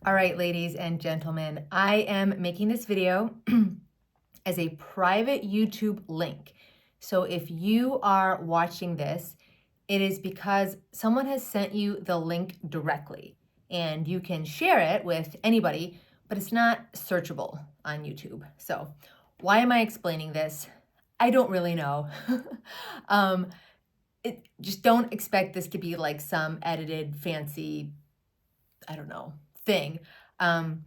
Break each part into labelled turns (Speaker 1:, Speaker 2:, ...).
Speaker 1: All right, ladies and gentlemen, I am making this video as a private YouTube link. So if you are watching this, it is because someone has sent you the link directly, and you can share it with anybody, but it's not searchable on YouTube. So why am I explaining this? I don't really know. Just don't expect this to be like some edited fancy, I don't know, thing. I'm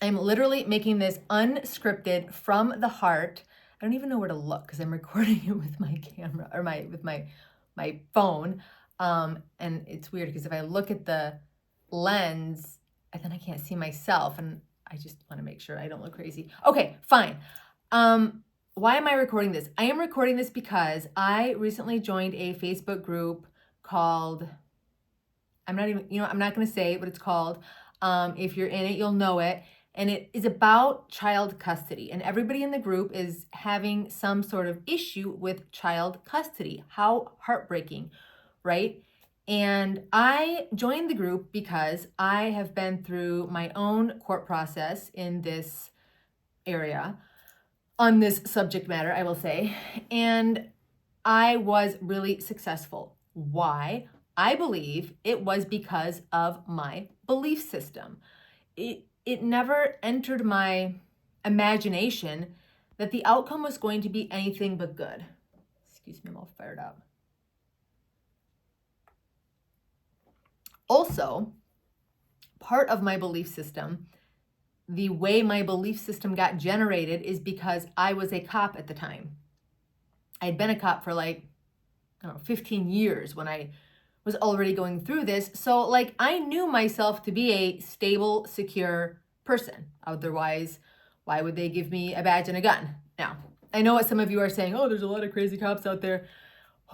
Speaker 1: literally making this unscripted from the heart. I don't even know where to look because I'm recording it with my camera or with my phone. And it's weird because if I look at the lens, then I can't see myself, and I just want to make sure I don't look crazy. Okay, fine. Why am I recording this? I am recording this because I recently joined a Facebook group called, I'm not going to say what it's called. If you're in it, you'll know it. And it is about child custody. And everybody in the group is having some sort of issue with child custody. How heartbreaking, right? And I joined the group because I have been through my own court process in this area, on this subject matter, I will say. And I was really successful. Why? I believe it was because of my belief system. It never entered my imagination that the outcome was going to be anything but good. Excuse me, I'm all fired up. Also, part of my belief system, the way my belief system got generated, is because I was a cop at the time. I had been a cop for 15 years when I was already going through this. So I knew myself to be a stable, secure person. Otherwise, why would they give me a badge and a gun? Now, I know what some of you are saying, oh, there's a lot of crazy cops out there.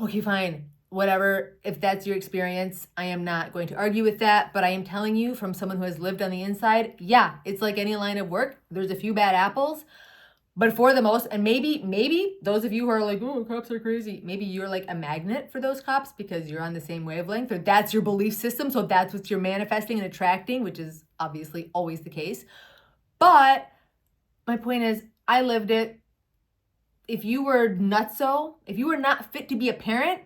Speaker 1: Okay, fine, whatever. If that's your experience, I am not going to argue with that, but I am telling you from someone who has lived on the inside, yeah, it's like any line of work. There's a few bad apples. But for the most, and maybe those of you who are like, oh, cops are crazy, maybe you're like a magnet for those cops because you're on the same wavelength, or that's your belief system. So that's what you're manifesting and attracting, which is obviously always the case. But my point is, I lived it. If you were nutso, if you were not fit to be a parent,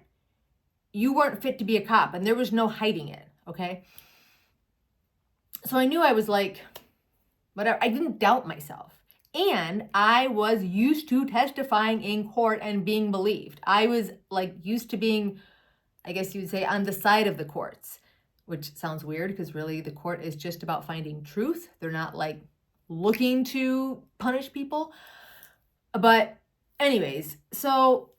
Speaker 1: you weren't fit to be a cop, and there was no hiding it, okay? So I knew I was like, whatever. I didn't doubt myself. And I was used to testifying in court and being believed. I was used to being, I guess you would say, on the side of the courts, which sounds weird because really the court is just about finding truth. They're not looking to punish people. But anyways, so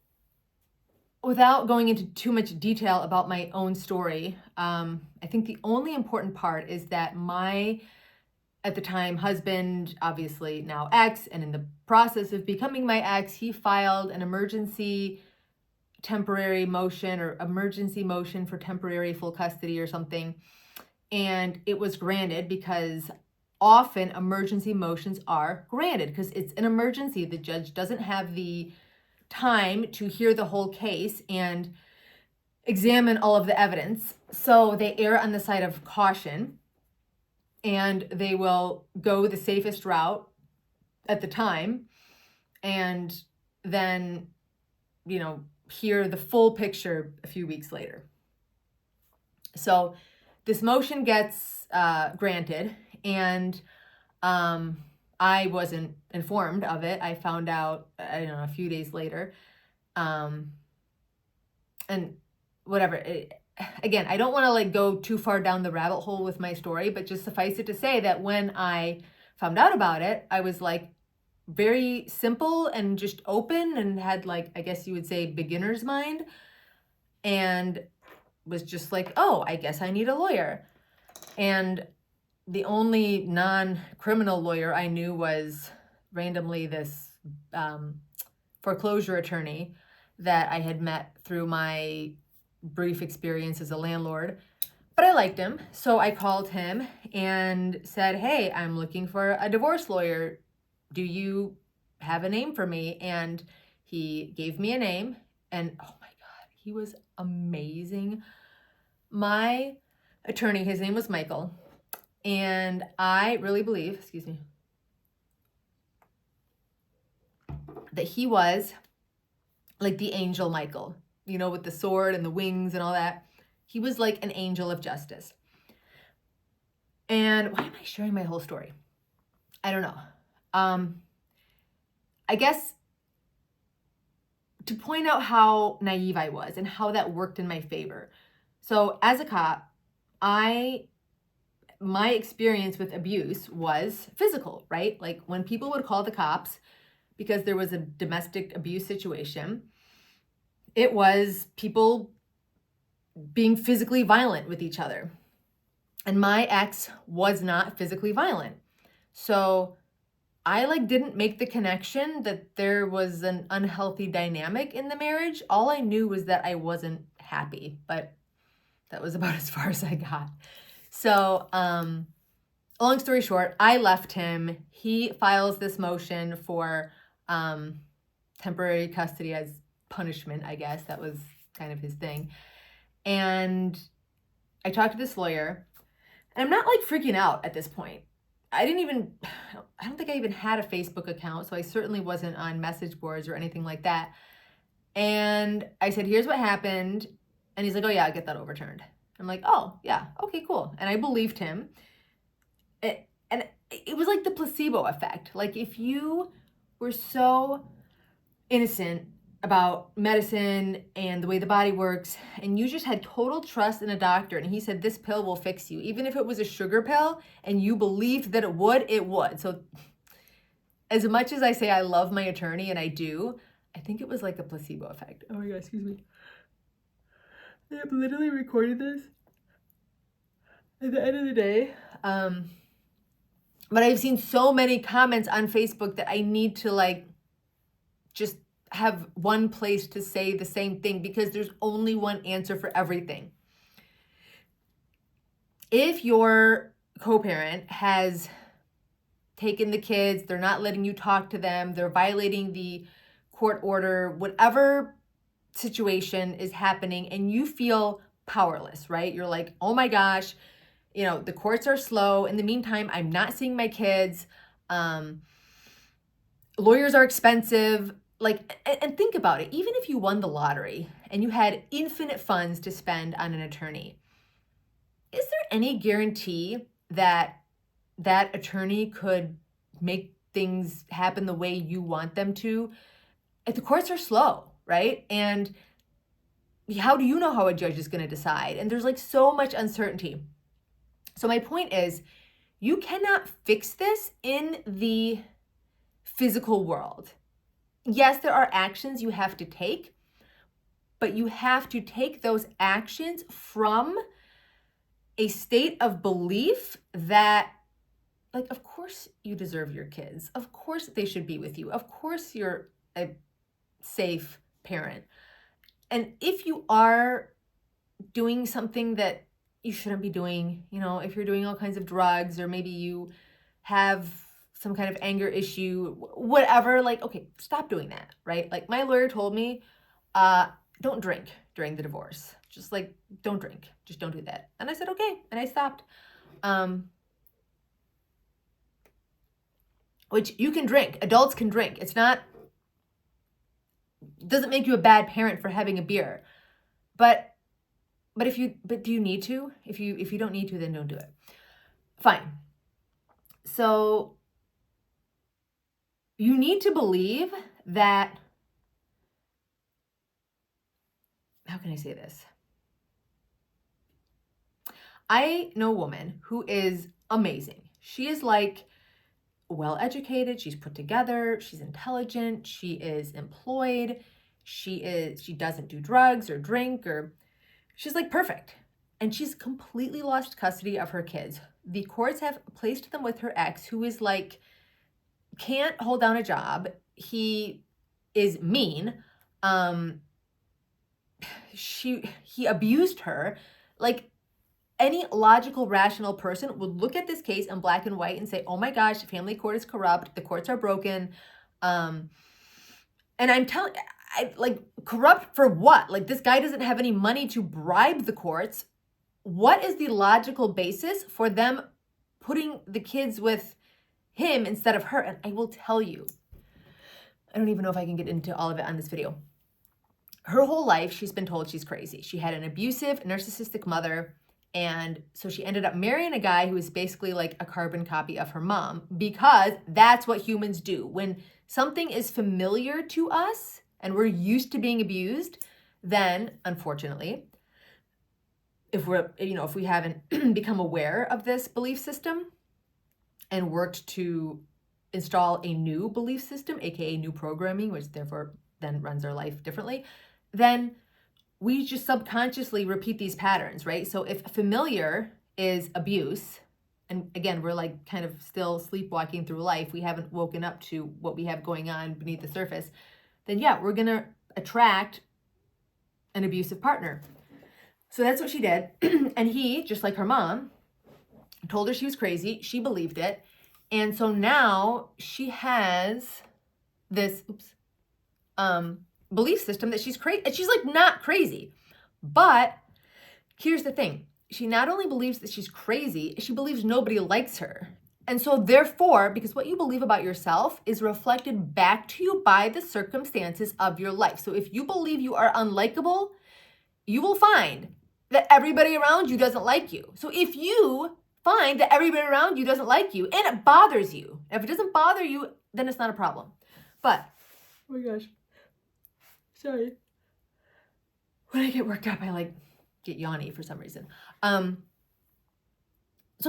Speaker 1: without going into too much detail about my own story, I think the only important part is that my, at the time, husband, obviously now ex, and in the process of becoming my ex, he filed an emergency motion for temporary full custody or something. And it was granted because often emergency motions are granted because it's an emergency. The judge doesn't have the time to hear the whole case and examine all of the evidence. So they err on the side of caution, and they will go the safest route at the time, and then, hear the full picture a few weeks later. So this motion gets granted, and I wasn't informed of it. I found out, a few days later. And whatever. Again, I don't want to go too far down the rabbit hole with my story, but just suffice it to say that when I found out about it, I was very simple and just open and had I guess you would say beginner's mind, and was just oh, I guess I need a lawyer. And the only non-criminal lawyer I knew was randomly this foreclosure attorney that I had met through my brief experience as a landlord, but I liked him. So I called him and said, hey, I'm looking for a divorce lawyer. Do you have a name for me? And he gave me a name, and oh my God, he was amazing. My attorney, his name was Michael. And I really believe, that he was like the angel Michael, with the sword and the wings and all that. He was like an angel of justice. And why am I sharing my whole story? I don't know. I guess to point out how naive I was and how that worked in my favor. So as a cop, my experience with abuse was physical, right? Like when people would call the cops because there was a domestic abuse situation, it was people being physically violent with each other. And my ex was not physically violent. So I didn't make the connection that there was an unhealthy dynamic in the marriage. All I knew was that I wasn't happy, but that was about as far as I got. So, long story short, I left him. He files this motion for temporary custody as punishment, I guess. That was kind of his thing. And I talked to this lawyer, and I'm not freaking out at this point. I don't think I even had a Facebook account, so I certainly wasn't on message boards or anything like that. And I said, here's what happened. And he's like, oh yeah, I'll get that overturned. I'm like, oh yeah, okay, cool. And I believed him. And it was like the placebo effect. Like if you were so innocent about medicine and the way the body works, and you just had total trust in a doctor, and he said, this pill will fix you. Even if it was a sugar pill and you believed that it would, it would. So as much as I say I love my attorney, and I do, I think it was like a placebo effect. Oh my God, excuse me. I have literally recorded this at the end of the day. But I've seen so many comments on Facebook that I need to just have one place to say the same thing, because there's only one answer for everything. If your co-parent has taken the kids, they're not letting you talk to them, they're violating the court order, whatever situation is happening, and you feel powerless, right? You're like, oh my gosh, the courts are slow. In the meantime, I'm not seeing my kids. Lawyers are expensive. And think about it. Even if you won the lottery and you had infinite funds to spend on an attorney, is there any guarantee that that attorney could make things happen the way you want them to? The courts are slow, right? And how do you know how a judge is going to decide? And there's so much uncertainty. So my point is, you cannot fix this in the physical world. Yes, there are actions you have to take, but you have to take those actions from a state of belief that, of course you deserve your kids. Of course they should be with you. Of course you're a safe parent. And if you are doing something that you shouldn't be doing, if you're doing all kinds of drugs, or maybe you have some kind of anger issue, whatever, okay, stop doing that, right? My lawyer told me, don't drink during the divorce. Just don't drink. Just don't do that. And I said, okay. And I stopped. Which you can drink. Adults can drink. Doesn't make you a bad parent for having a beer. But do you need to? If you don't need to, then don't do it. Fine. So you need to believe that, how can I say this? I know a woman who is amazing. She is well-educated, she's put together, she's intelligent, she is employed, she doesn't do drugs or drink, or she's perfect. And she's completely lost custody of her kids. The courts have placed them with her ex, who is can't hold down a job. He is mean. He abused her. Any logical, rational person would look at this case in black and white and say, oh my gosh, family court is corrupt. The courts are broken. And I'm telling, corrupt for what? This guy doesn't have any money to bribe the courts. What is the logical basis for them putting the kids with him instead of her. And I will tell you, I don't even know if I can get into all of it on this video. Her whole life, she's been told she's crazy. She had an abusive, narcissistic mother. And so she ended up marrying a guy who was basically like a carbon copy of her mom, because that's what humans do. When something is familiar to us and we're used to being abused, then unfortunately, if we haven't become aware of this belief system and worked to install a new belief system, aka new programming, which therefore then runs our life differently, then we just subconsciously repeat these patterns, right? So if familiar is abuse, and again, we're like kind of still sleepwalking through life, we haven't woken up to what we have going on beneath the surface, then yeah, we're gonna attract an abusive partner. So that's what she did. And he, just like her mom, told her she was crazy. She believed it. And so now she has this, belief system that she's crazy. She's like not crazy. But here's the thing. She not only believes that she's crazy, she believes nobody likes her. And so therefore, because what you believe about yourself is reflected back to you by the circumstances of your life. So if you believe you are unlikable, you will find that everybody around you doesn't like you. So if you find that everybody around you doesn't like you and it bothers you, if it doesn't bother you, then it's not a problem. But, oh my gosh. Sorry. When I get worked up, I like get yawny for some reason. So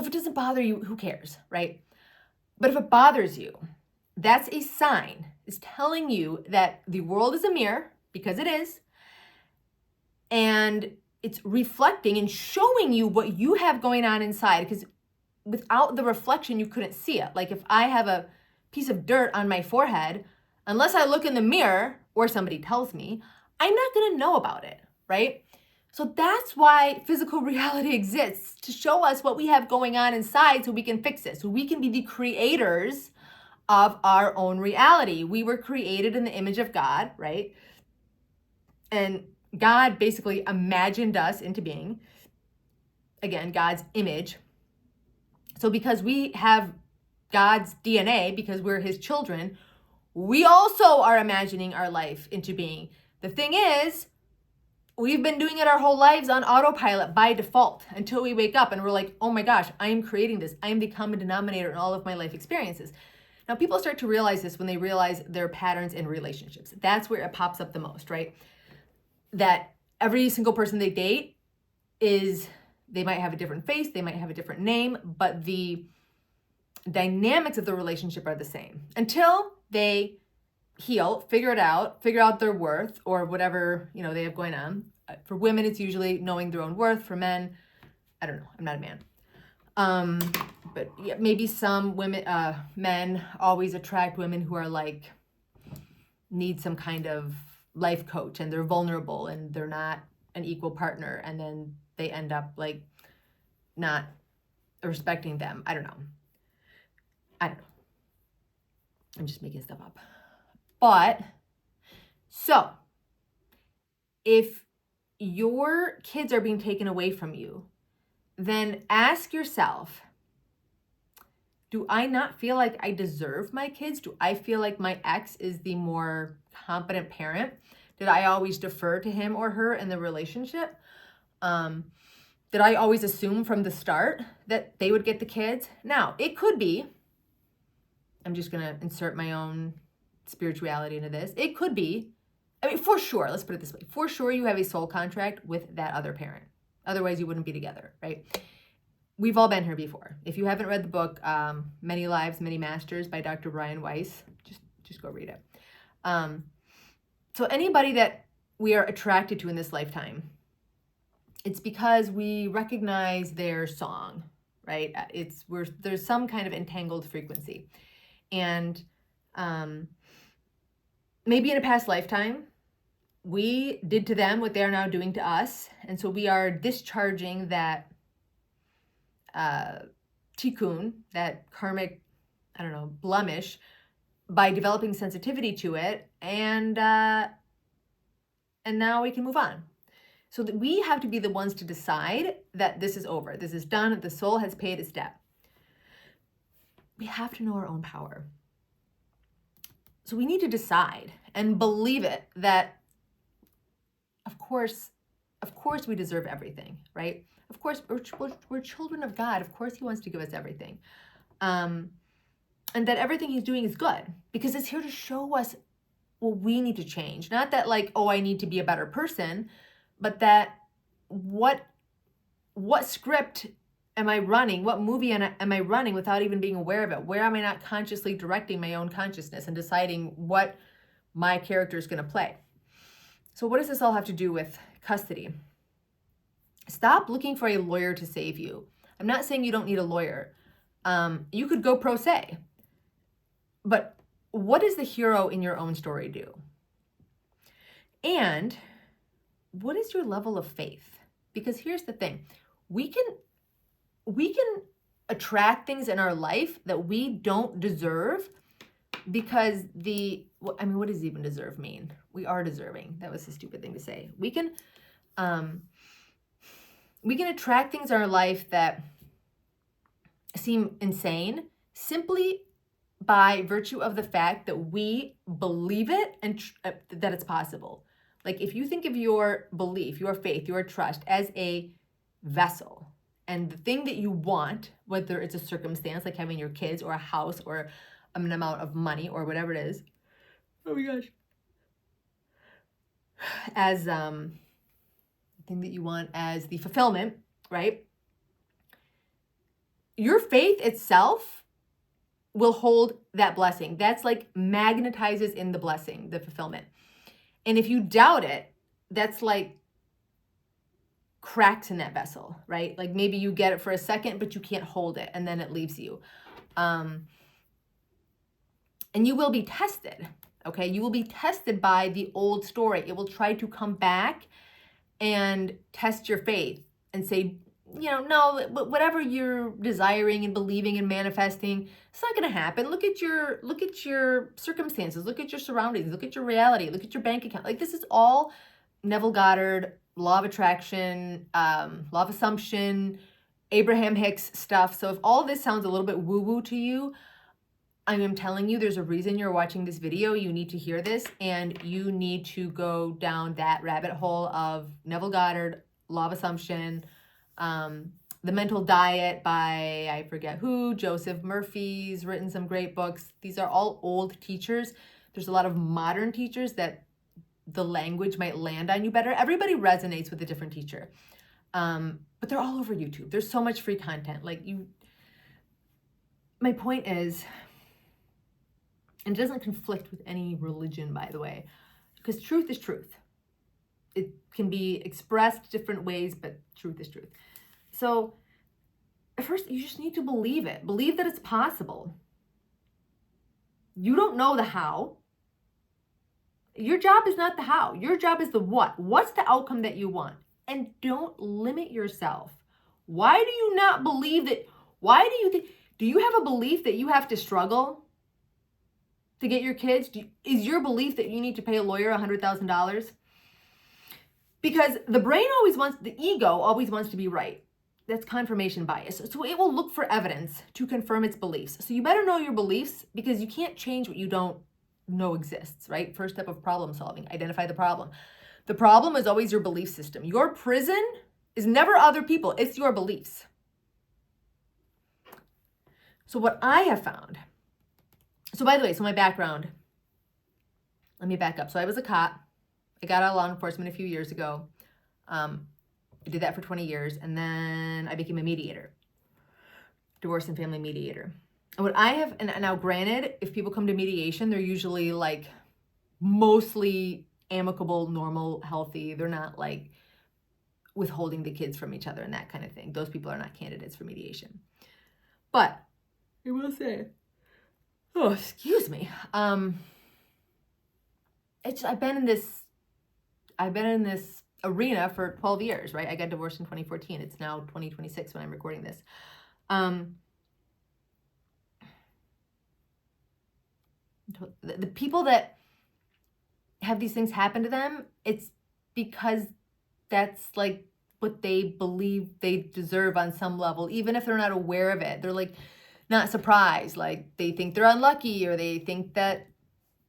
Speaker 1: if it doesn't bother you, who cares, right? But if it bothers you, that's a sign. It's telling you that the world is a mirror, because it is, and it's reflecting and showing you what you have going on inside, because without the reflection, you couldn't see it. Like if I have a piece of dirt on my forehead, unless I look in the mirror or somebody tells me, I'm not going to know about it, right? So that's why physical reality exists, to show us what we have going on inside so we can fix it, so we can be the creators of our own reality. We were created in the image of God, right? And God basically imagined us into being, again, God's image. So because we have God's DNA, because we're his children, we also are imagining our life into being. The thing is, we've been doing it our whole lives on autopilot by default until we wake up and we're like, oh my gosh, I am creating this. I am the common denominator in all of my life experiences. Now, people start to realize this when they realize their patterns in relationships. That's where it pops up the most, right? That every single person they date they might have a different face, they might have a different name, but the dynamics of the relationship are the same until they heal, figure out their worth or whatever, they have going on. For women, it's usually knowing their own worth. For men, I don't know. I'm not a man. But yeah, maybe some men always attract women who are like, need some kind of life coach and they're vulnerable and they're not an equal partner. And then they end up like not respecting them. I don't know. I'm just making stuff up. But so if your kids are being taken away from you, then ask yourself, do I not feel like I deserve my kids? Do I feel like my ex is the more competent parent? Did I always defer to him or her in the relationship? Did I always assume from the start that they would get the kids? Now, it could be, I'm just going to insert my own spirituality into this. It could be, for sure, let's put it this way. For sure, you have a soul contract with that other parent. Otherwise, you wouldn't be together, right? We've all been here before. If you haven't read the book, Many Lives, Many Masters by Dr. Brian Weiss, just go read it. So anybody that we are attracted to in this lifetime, it's because we recognize their song, right? There's some kind of entangled frequency. And maybe in a past lifetime, we did to them what they are now doing to us. And so we are discharging that tikkun, that karmic, blemish, by developing sensitivity to it. And now we can move on. So that we have to be the ones to decide that this is over. This is done. The soul has paid its debt. we have to know our own power. So we need to decide and believe it that, of course we deserve everything, right? Of course, we're children of God. Of course he wants to give us everything. And that everything he's doing is good because it's here to show us what we need to change. Not that like, oh, I need to be a better person, but that what script am I running? What movie am I running without even being aware of it? Where am I not consciously directing my own consciousness and deciding what my character is going to play? So what does this all have to do with custody? Stop looking for a lawyer to save you. I'm not saying you don't need a lawyer. You could go pro se. But what does the hero in your own story do? And what is your level of faith? Because here's the thing. We can attract things in our life that we don't deserve because what does even deserve mean? We are deserving. That was a stupid thing to say. We can attract things in our life that seem insane simply by virtue of the fact that we believe it and that it's possible. Like if you think of your belief, your faith, your trust as a vessel, and the thing that you want, whether it's a circumstance like having your kids or a house or an amount of money or whatever it is, oh my gosh, as the thing that you want as the fulfillment, right? Your faith itself will hold that blessing. That's like magnetizes in the blessing, the fulfillment. And if you doubt it, that's like cracks in that vessel, right? Like maybe you get it for a second, but you can't hold it, and then it leaves you. And you will be tested, okay? You will be tested by the old story. It will try to come back and test your faith and say, no, whatever you're desiring and believing and manifesting, it's not going to happen. Look at your circumstances, look at your surroundings, look at your reality, look at your bank account. Like this is all Neville Goddard, law of attraction, law of assumption, Abraham Hicks stuff. So if all this sounds a little bit woo-woo to you, I am telling you, there's a reason you're watching this video. You need to hear this, and you need to go down that rabbit hole of Neville Goddard, law of assumption, The Mental Diet by, I forget who, Joseph Murphy's written some great books. These are all old teachers. There's a lot of modern teachers that the language might land on you better. Everybody resonates with a different teacher. But they're all over YouTube. There's so much free content. My point is, and it doesn't conflict with any religion, by the way, because truth is truth. It can be expressed different ways, but truth is truth. So at first, you just need to believe it. Believe that it's possible. You don't know the how. Your job is not the how. Your job is the what. What's the outcome that you want? And don't limit yourself. Why do you not believe that? Why do you think? Do you have a belief that you have to struggle to get your kids? Is your belief that you need to pay a lawyer $100,000? Because the ego always wants to be right. That's confirmation bias. So it will look for evidence to confirm its beliefs. So you better know your beliefs because you can't change what you don't know exists, right? First step of problem solving, identify the problem. The problem is always your belief system. Your prison is never other people, it's your beliefs. So what I have found, so by the way, so my background, let me back up. So I was a cop. I got out of law enforcement a few years ago. I did that for 20 years, and then I became a mediator, divorce and family mediator. And what I have, and now granted, if people come to mediation, they're usually like mostly amicable, normal, healthy. They're not like withholding the kids from each other and that kind of thing. Those people are not candidates for mediation. But I will say, oh, excuse me. I've been in this arena for 12 years, right? I got divorced in 2014. It's now 2026 when I'm recording this. The people that have these things happen to them, it's because that's like what they believe they deserve on some level, even if they're not aware of it. They're like, not surprised. Like they think they're unlucky, or they think that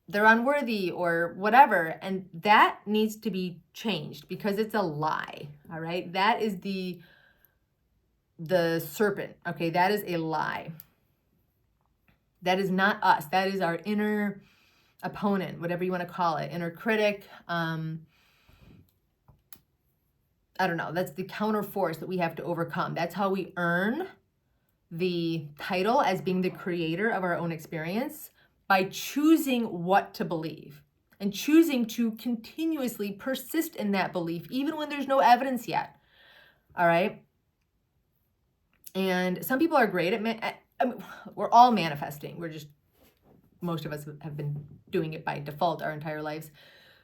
Speaker 1: they're unworthy, or whatever. And that needs to be changed because it's a lie. All right. That is the serpent. Okay. That is a lie. That is not us. That is our inner opponent, whatever you want to call it, inner critic. I don't know. That's the counter force that we have to overcome. That's how we earn the title as being the creator of our own experience, by choosing what to believe and choosing to continuously persist in that belief, even when there's no evidence yet. All right. And some people are great at, I mean, we're all manifesting. Most of us have been doing it by default our entire lives.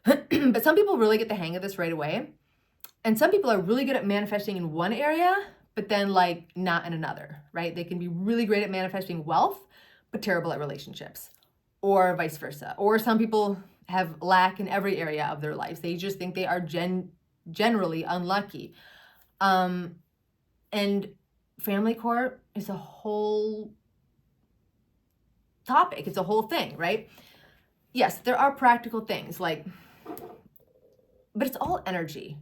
Speaker 1: But some people really get the hang of this right away. And some people are really good at manifesting in one area, but then like not in another, right? They can be really great at manifesting wealth, but terrible at relationships, or vice versa. Or some people have lack in every area of their lives. They just think they are generally unlucky. And family court is a whole topic. It's a whole thing, right? Yes, there are practical things but it's all energy.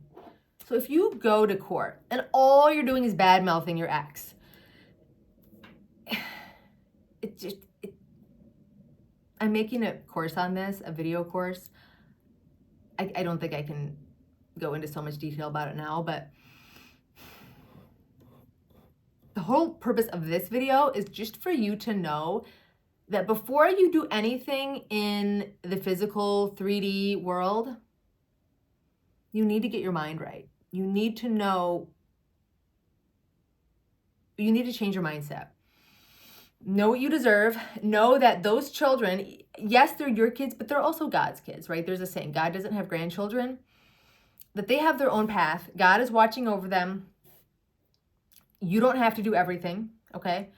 Speaker 1: So if you go to court and all you're doing is bad mouthing your ex, I'm making a course on this, a video course. I don't think I can go into so much detail about it now, but the whole purpose of this video is just for you to know that before you do anything in the physical 3D world, you need to get your mind right. You need to change your mindset. Know what you deserve. Know that those children, yes, they're your kids, but they're also God's kids, right? There's a saying, God doesn't have grandchildren, that they have their own path. God is watching over them. You don't have to do everything, okay?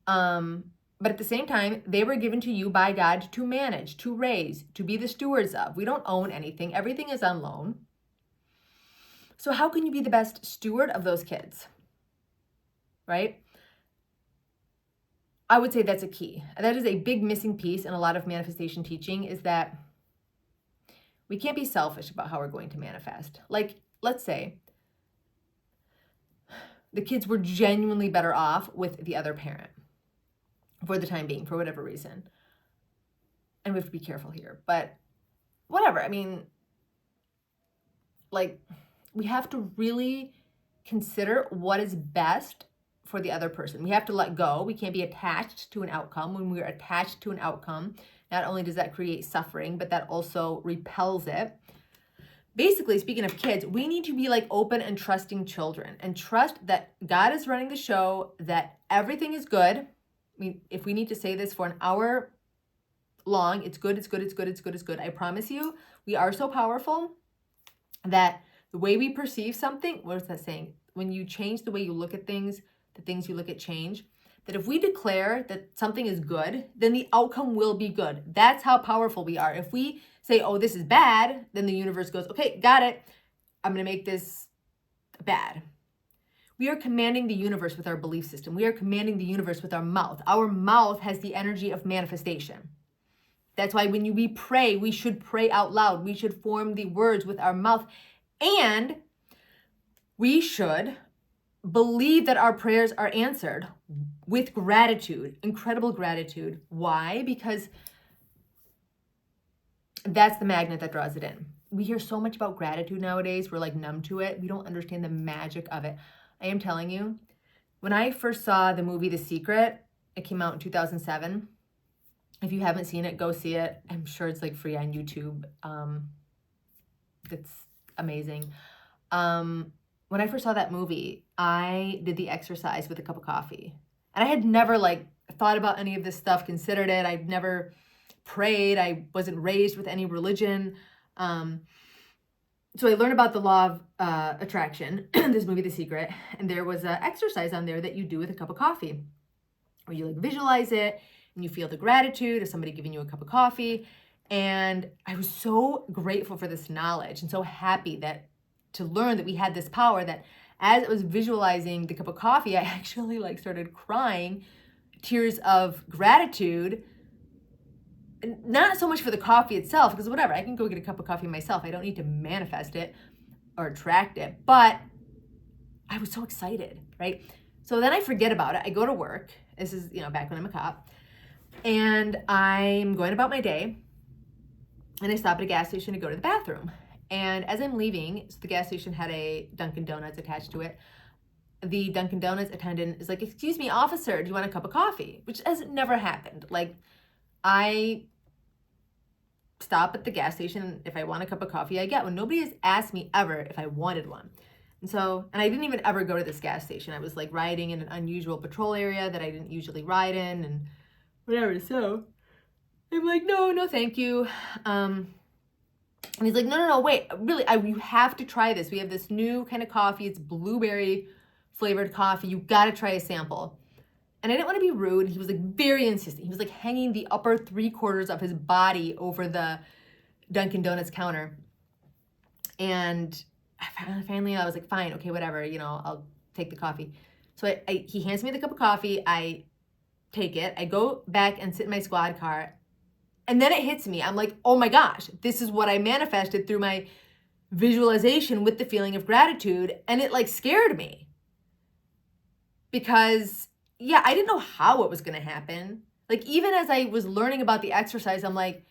Speaker 1: But at the same time, they were given to you by God to manage, to raise, to be the stewards of. We don't own anything. Everything is on loan. So how can you be the best steward of those kids, right? I would say that's a key. That is a big missing piece in a lot of manifestation teaching, is that we can't be selfish about how we're going to manifest. Like, let's say the kids were genuinely better off with the other parent for the time being, for whatever reason. And we have to be careful here, but whatever. I mean, like, we have to really consider what is best for the other person. We have to let go. We can't be attached to an outcome. When we're attached to an outcome, not only does that create suffering, but that also repels it. Basically, speaking of kids, we need to be like open and trusting children, and trust that God is running the show, that everything is good. I mean, if we need to say this for an hour long, it's good, it's good, it's good, it's good, it's good. I promise you, we are so powerful that the way we perceive something, what is that saying? When you change the way you look at things, the things you look at change. That if we declare that something is good, then the outcome will be good. That's how powerful we are. If we say, oh, this is bad, then the universe goes, okay, got it. I'm going to make this bad. We are commanding the universe with our belief system. We are commanding the universe with our mouth. Our mouth has the energy of manifestation. That's why when we pray, we should pray out loud. We should form the words with our mouth. And we should believe that our prayers are answered with gratitude, incredible gratitude. Why? Because that's the magnet that draws it in. We hear so much about gratitude nowadays. We're like numb to it. We don't understand the magic of it. I am telling you, when I first saw the movie The Secret, it came out in 2007. If you haven't seen it, go see it. I'm sure it's like free on YouTube. It's amazing. When I first saw that movie, I did the exercise with a cup of coffee. And I had never like thought about any of this stuff, considered it. I'd never prayed. I wasn't raised with any religion. So I learned about the law of attraction, this movie, The Secret. And there was an exercise on there that you do with a cup of coffee, where you like visualize it and you feel the gratitude of somebody giving you a cup of coffee. And I was so grateful for this knowledge and so happy to learn that we had this power, that as I was visualizing the cup of coffee, I actually like started crying tears of gratitude, not so much for the coffee itself, because whatever, I can go get a cup of coffee myself. I don't need to manifest it or attract it, but I was so excited, right? So then I forget about it. I go to work. This is, back when I'm a cop, and I'm going about my day, and I stop at a gas station to go to the bathroom. And as I'm leaving, so the gas station had a Dunkin' Donuts attached to it. The Dunkin' Donuts attendant is like, "Excuse me, officer, do you want a cup of coffee?" Which has never happened. Like, I stop at the gas station. If I want a cup of coffee, I get one. Nobody has asked me ever if I wanted one. And I didn't even ever go to this gas station. I was like riding in an unusual patrol area that I didn't usually ride in and whatever. So I'm like, no, thank you. And he's like, no, wait, really, you have to try this. We have this new kind of coffee. It's blueberry flavored coffee. You got to try a sample. And I didn't want to be rude. He was like very insistent. He was like hanging the upper 3/4 of his body over the Dunkin' Donuts counter. And finally I was like, fine, okay, whatever, I'll take the coffee. So he hands me the cup of coffee. I take it. I go back and sit in my squad car. And then it hits me. I'm like, oh my gosh, this is what I manifested through my visualization with the feeling of gratitude. And it like scared me. Because I didn't know how it was going to happen. Like, even as I was learning about the exercise, I'm like,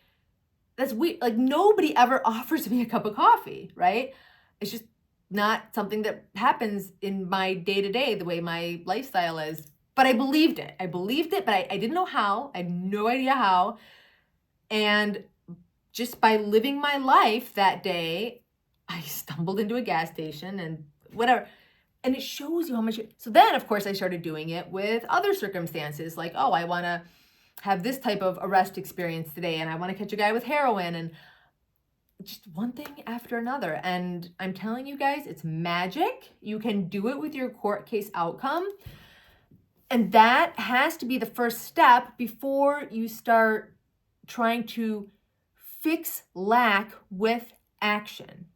Speaker 1: that's weird. Like, nobody ever offers me a cup of coffee, right? It's just not something that happens in my day-to-day, the way my lifestyle is. But I believed it. But I didn't know how. I had no idea how. And just by living my life that day, I stumbled into a gas station and whatever. And it shows you how much. So then, of course, I started doing it with other circumstances. Like, oh, I want to have this type of arrest experience today, and I want to catch a guy with heroin, and just one thing after another. And I'm telling you guys, it's magic. You can do it with your court case outcome. And that has to be the first step before you start trying to fix lack with action.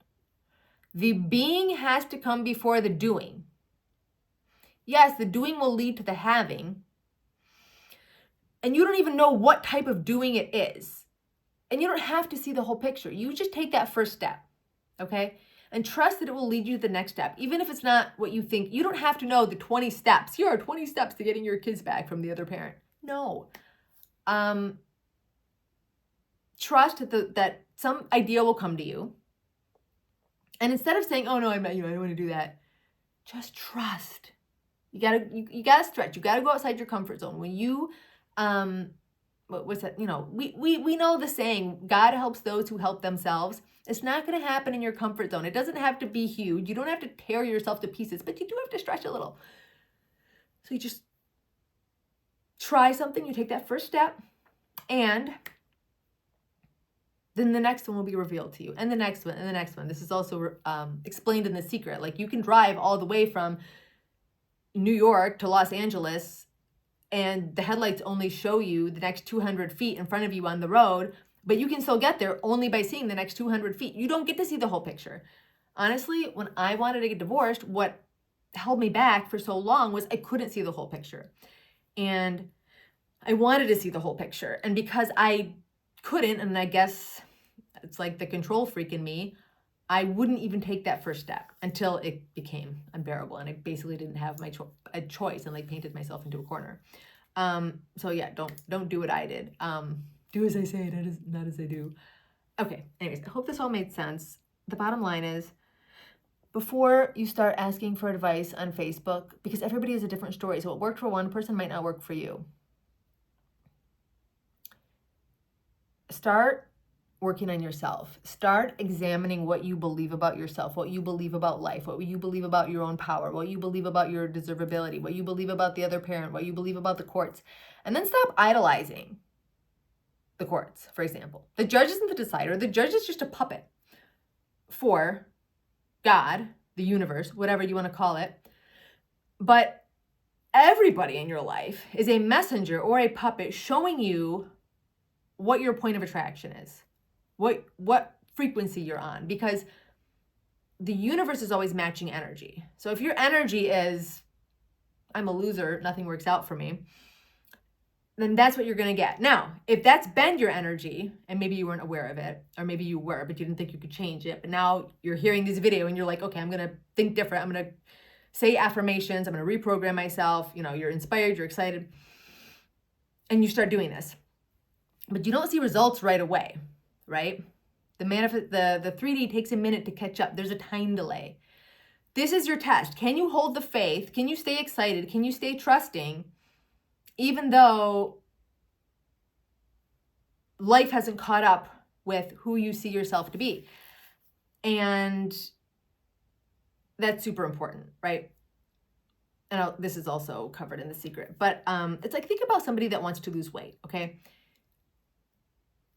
Speaker 1: The being has to come before the doing. Yes, the doing will lead to the having. And you don't even know what type of doing it is. And you don't have to see the whole picture. You just take that first step, okay? And trust that it will lead you to the next step. Even if it's not what you think, you don't have to know the 20 steps. Here are 20 steps to getting your kids back from the other parent. No. Trust that some idea will come to you. And instead of saying, oh no, I'm not, I don't want to do that, just trust. You gotta stretch. You gotta go outside your comfort zone. When you, what's that? We know the saying, God helps those who help themselves. It's not going to happen in your comfort zone. It doesn't have to be huge. You don't have to tear yourself to pieces, but you do have to stretch a little. So you just try something. You take that first step, and then the next one will be revealed to you, and the next one, and the next one. This is also explained in The Secret. Like, you can drive all the way from New York to Los Angeles, and the headlights only show you the next 200 feet in front of you on the road, but you can still get there only by seeing the next 200 feet. You don't get to see the whole picture. Honestly, when I wanted to get divorced, what held me back for so long was I couldn't see the whole picture. And I wanted to see the whole picture. And because I couldn't, and I guess it's like the control freak in me, I wouldn't even take that first step until it became unbearable. And I basically didn't have a choice, and like painted myself into a corner. So yeah, don't do what I did. Do as I say, not as I do. Okay, anyways, I hope this all made sense. The bottom line is, before you start asking for advice on Facebook, because everybody has a different story, so what worked for one person might not work for you. Start working on yourself. Start examining what you believe about yourself, what you believe about life, what you believe about your own power, what you believe about your deservability, what you believe about the other parent, what you believe about the courts. And then stop idolizing the courts, for example. The judge isn't the decider. The judge is just a puppet for God, the universe, whatever you want to call it. But everybody in your life is a messenger or a puppet showing you what your point of attraction is, what frequency you're on, because the universe is always matching energy. So if your energy is, I'm a loser, nothing works out for me, then that's what you're going to get. Now, if that's been your energy, and maybe you weren't aware of it, or maybe you were, but you didn't think you could change it, but now you're hearing this video and you're like, okay, I'm going to think different. I'm going to say affirmations. I'm going to reprogram myself. You know, you're inspired, you're excited, and you start doing this, but you don't see results right away, right? The 3D takes a minute to catch up. There's a time delay. This is your test. Can you hold the faith? Can you stay excited? Can you stay trusting? Even though life hasn't caught up with who you see yourself to be. And that's super important, right? And this is also covered in The Secret. But it's like, think about somebody that wants to lose weight, okay?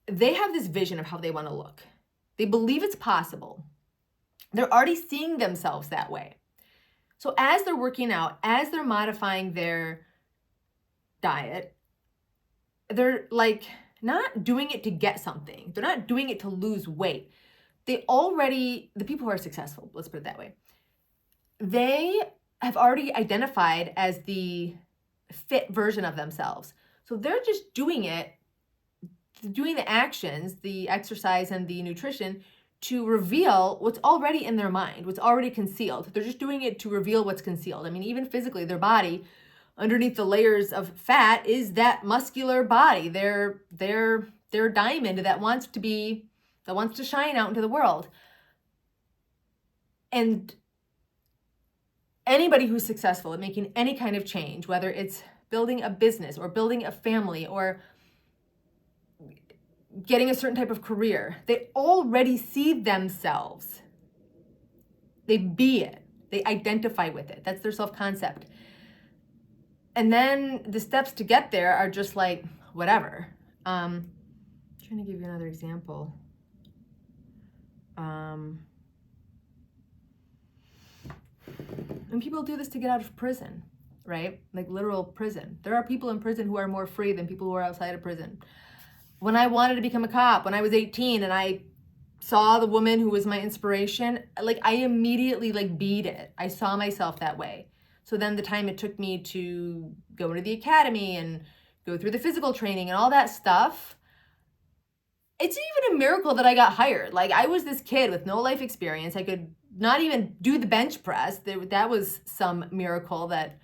Speaker 1: They have this vision of how they want to look. They believe it's possible. They're already seeing themselves that way. So as they're working out, as they're modifying their diet, they're like not doing it to get something. They're not doing it to lose weight. The people who are successful, let's put it that way, they have already identified as the fit version of themselves. So they're just doing the actions, the exercise and the nutrition to reveal what's already in their mind, what's already concealed. They're just doing it to reveal what's concealed. I mean, even physically, their body, underneath the layers of fat, is that muscular body. Their diamond that wants to shine out into the world. And anybody who's successful at making any kind of change, whether it's building a business or building a family or getting a certain type of career, they already see themselves. They be it. They identify with it. That's their self-concept. And then the steps to get there are just like, whatever. I'm trying to give you another example. And people do this to get out of prison, right? Like literal prison. There are people in prison who are more free than people who are outside of prison. When I wanted to become a cop, when I was 18 and I saw the woman who was my inspiration, like I immediately like beat it. I saw myself that way. So then the time it took me to go into the academy and go through the physical training and all that stuff, it's even a miracle that I got hired. Like I was this kid with no life experience. I could not even do the bench press. That was some miracle that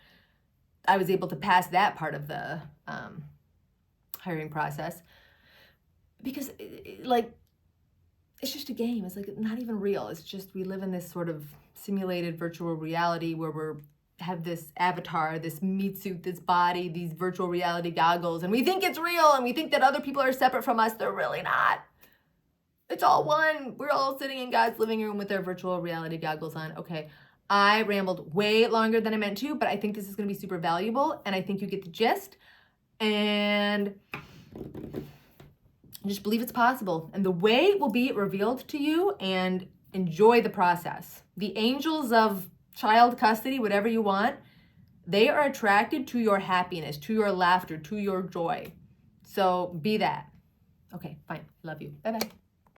Speaker 1: I was able to pass that part of the hiring process. Because it's just a game. It's like not even real. It's just we live in this sort of simulated virtual reality where we have this avatar, this meat suit, this body, these virtual reality goggles, and we think it's real and we think that other people are separate from us. They're really not. It's all one. We're all sitting in God's living room with our virtual reality goggles on. Okay, I rambled way longer than I meant to, but I think this is going to be super valuable, and I think you get the gist. And just believe it's possible. And the way will be revealed to you, and enjoy the process. The angels of child custody, whatever you want, they are attracted to your happiness, to your laughter, to your joy. So be that. Okay, fine. Love you. Bye-bye.